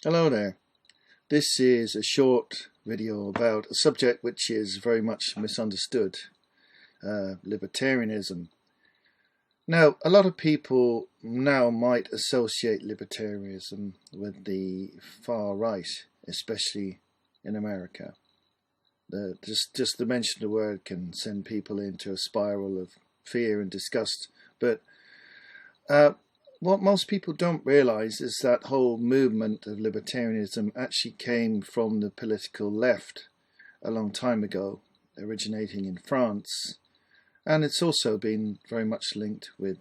Hello there. This is a short video about a subject which is very much misunderstood, libertarianism. Now, a lot of people now might associate libertarianism with the far right, especially in America. Just the mention of the word can send people into a spiral of fear and disgust, but what most people don't realize is that whole movement of libertarianism actually came from the political left a long time ago, originating in France, and it's also been very much linked with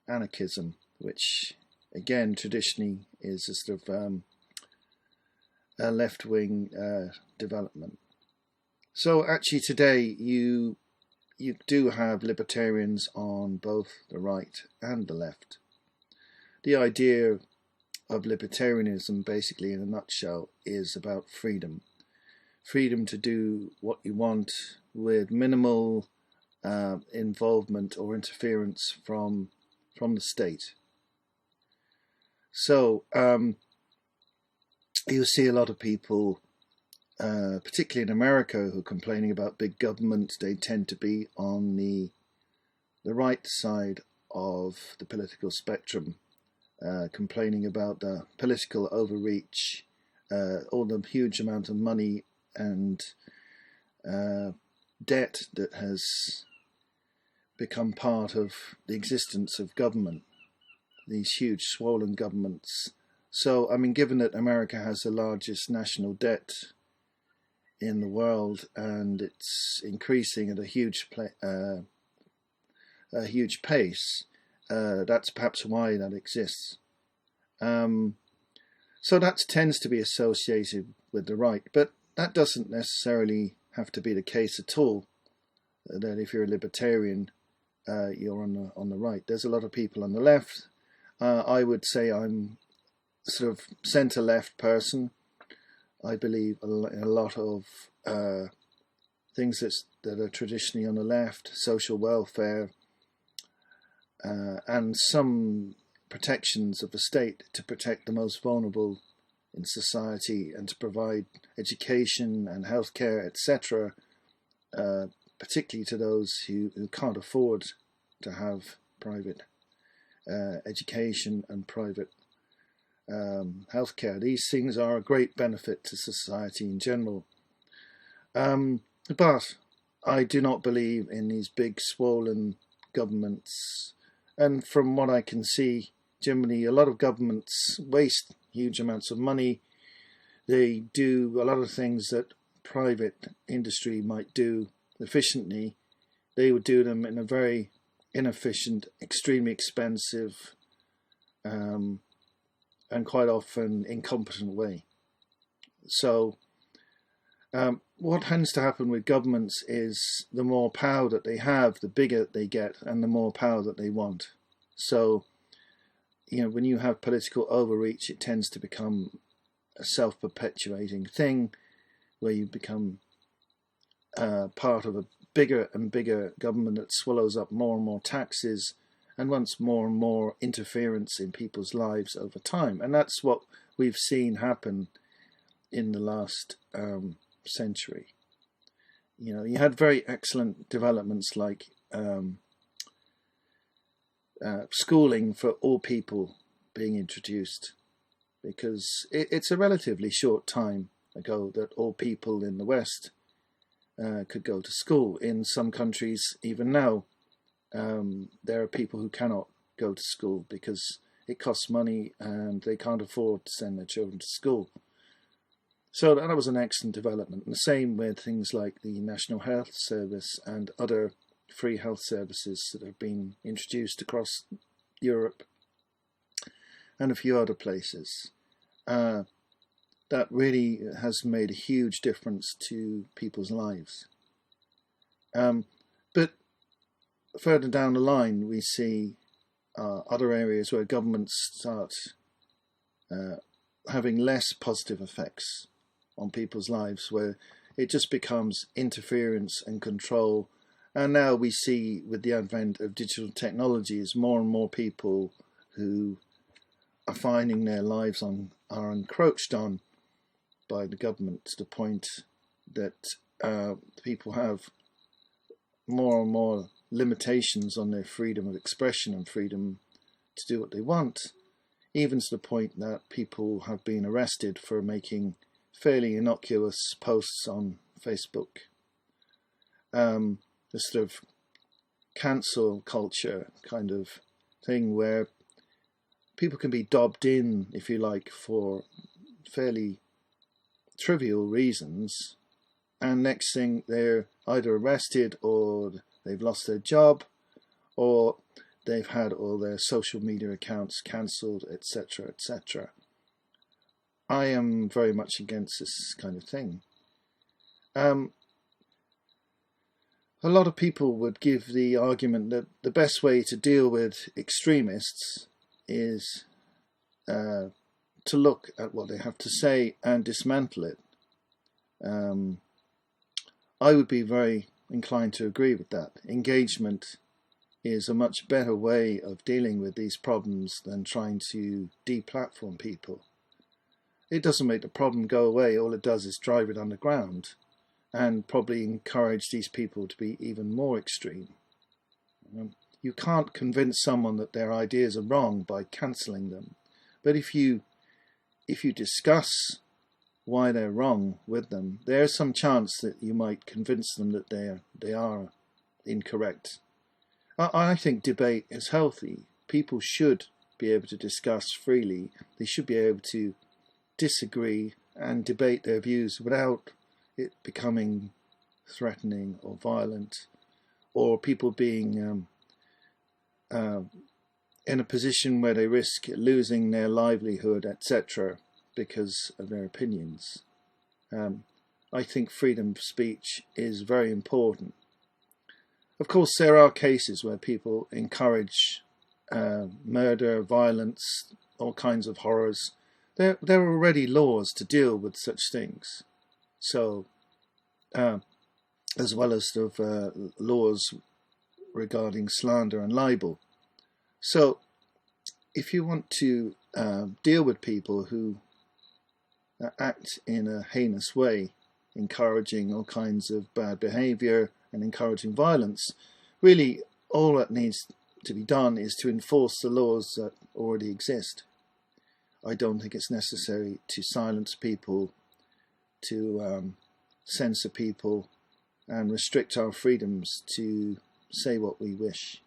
anarchism, which again traditionally is a sort of a left-wing development. So actually today you do have libertarians on both the right and the left. The idea of libertarianism, basically in a nutshell, is about freedom. Freedom to do what you want with minimal involvement or interference from the state. So you see a lot of people, particularly in America, who are complaining about big government. They tend to be on the right side of the political spectrum. Complaining about the political overreach, all the huge amount of money and debt that has become part of the existence of government, these huge swollen governments. So, I mean, given that America has the largest national debt in the world and it's increasing at a huge pace, that's perhaps why that exists. So that tends to be associated with the right, but that doesn't necessarily have to be the case at all. That if you're a libertarian, you're on the right. There's a lot of people on the left. I would say I'm sort of centre-left person. I believe in a lot of things that are traditionally on the left, social welfare, and some protections of the state to protect the most vulnerable in society and to provide education and healthcare, etc., particularly to those who can't afford to have private education and private healthcare. These things are a great benefit to society in general. But I do not believe in these big swollen governments. And from what I can see, generally a lot of governments waste huge amounts of money. They do a lot of things that private industry might do efficiently. They would do them in a very inefficient, extremely expensive, and quite often incompetent way. So what tends to happen with governments is the more power that they have, the bigger they get and the more power that they want. So, when you have political overreach, it tends to become a self-perpetuating thing where you become part of a bigger and bigger government that swallows up more and more taxes and wants more and more interference in people's lives over time. And that's what we've seen happen in the last century. You had very excellent developments like schooling for all people being introduced, because it's a relatively short time ago that all people in the West could go to school. In some countries, even now, there are people who cannot go to school because it costs money and they can't afford to send their children to school. So that was an excellent development. And the same with things like the National Health Service and other free health services that have been introduced across Europe and a few other places. That really has made a huge difference to people's lives. But further down the line, we see other areas where governments start having less positive effects on people's lives, where it just becomes interference and control. And now we see, with the advent of digital technologies, more and more people who are finding their lives are encroached on by the government to the point that people have more and more limitations on their freedom of expression and freedom to do what they want, even to the point that people have been arrested for making fairly innocuous posts on Facebook. The sort of cancel culture kind of thing where people can be dobbed in, if you like, for fairly trivial reasons, and next thing they're either arrested or they've lost their job or they've had all their social media accounts cancelled, etc., etc. I am very much against this kind of thing. A lot of people would give the argument that the best way to deal with extremists is to look at what they have to say and dismantle it. I would be very inclined to agree with that. Engagement is a much better way of dealing with these problems than trying to deplatform people. It doesn't make the problem go away. All it does is drive it underground and probably encourage these people to be even more extreme. You can't convince someone that their ideas are wrong by cancelling them. But if you discuss why they're wrong with them, there's some chance that you might convince them that they are incorrect. I think debate is healthy. People should be able to discuss freely. They should be able to disagree and debate their views without it becoming threatening or violent, or people being in a position where they risk losing their livelihood, etc., because of their opinions. I think freedom of speech is very important. Of course, there are cases where people encourage murder, violence, all kinds of horrors. There are already laws to deal with such things. So, as well as laws regarding slander and libel. So, if you want to deal with people who act in a heinous way, encouraging all kinds of bad behaviour and encouraging violence, really all that needs to be done is to enforce the laws that already exist. I don't think it's necessary to silence people, to censor people and restrict our freedoms to say what we wish.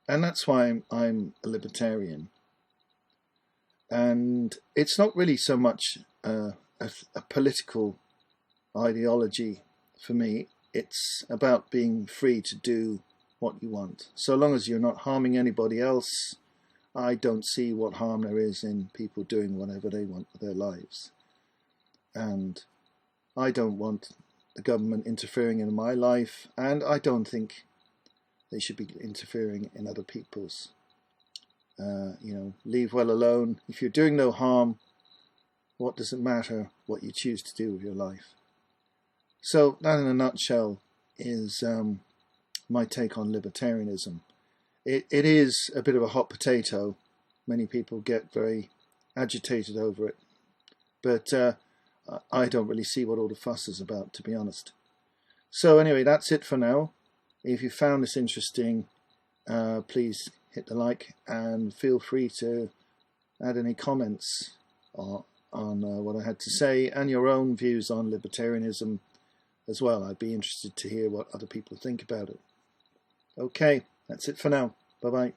And that's why I'm a libertarian. And it's not really so much a political ideology for me. It's about being free to do what you want. So long as you're not harming anybody else, I don't see what harm there is in people doing whatever they want with their lives. And I don't want the government interfering in my life, and I don't think they should be interfering in other people's. Leave well alone. If you're doing no harm, what does it matter what you choose to do with your life? So that in a nutshell is my take on libertarianism. It is a bit of a hot potato. Many people get very agitated over it. But I don't really see what all the fuss is about, to be honest. So anyway, that's it for now. If you found this interesting, please hit the like and feel free to add any comments on what I had to say and your own views on libertarianism as well. I'd be interested to hear what other people think about it. Okay, that's it for now. Bye-bye.